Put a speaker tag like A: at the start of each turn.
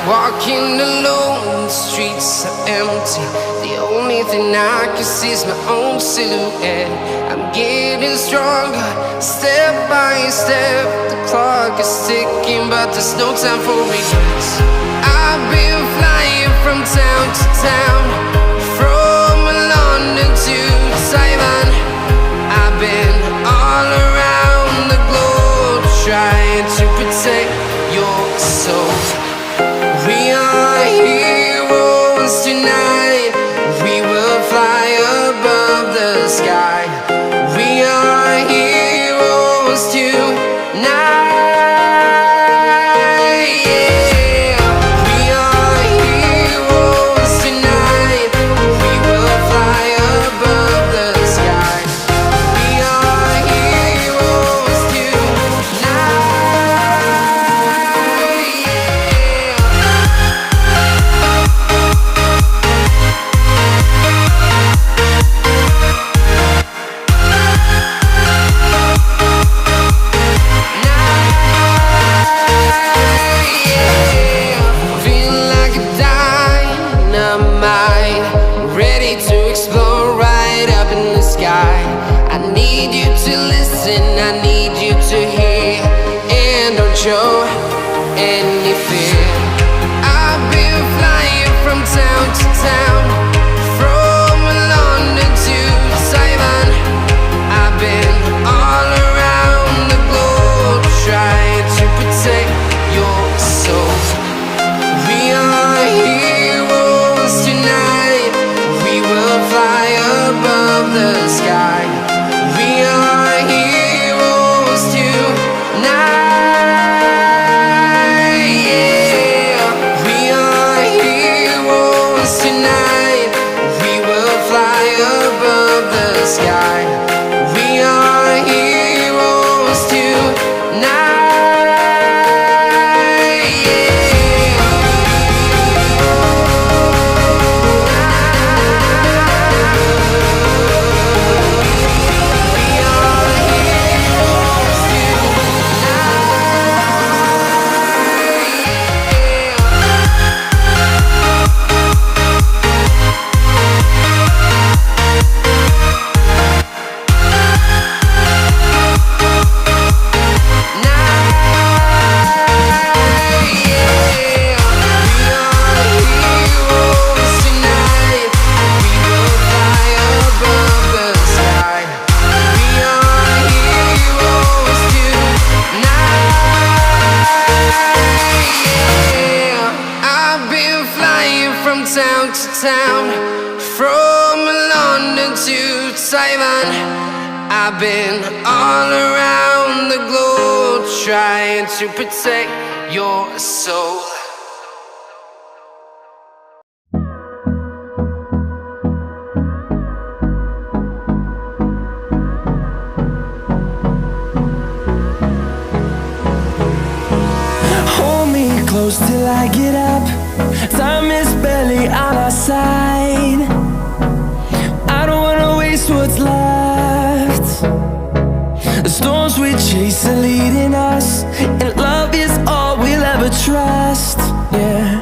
A: Walking alone, the streets are empty. The only thing I can see is my own silhouette. I'm getting stronger, step by step. The clock is ticking, but there's no time for regrets. I've been flying from town to town, from London to Taiwan. I've been all around the globe, trying to protect your soul. We are heroes tonight. We will fly above the sky. We are heroes tonight. Yeah. We are heroes tonight. I need you to hear, and don't show any fear. I've been flying from town to town, from London to Taiwan. I've been all around the globe trying to protect your soul. We are heroes tonight. We will fly above the sky. We are heroes tonight. Yeah. We are heroes tonight. We will fly above the sky. We are heroes tonight. Town to town, from London to Taiwan. I've been all around the globe trying to protect your soul.
B: Hold me close till I get up. Time is barely on our side. I don't wanna waste what's left. The storms we chase are leading us, and love is all we'll ever trust. Yeah.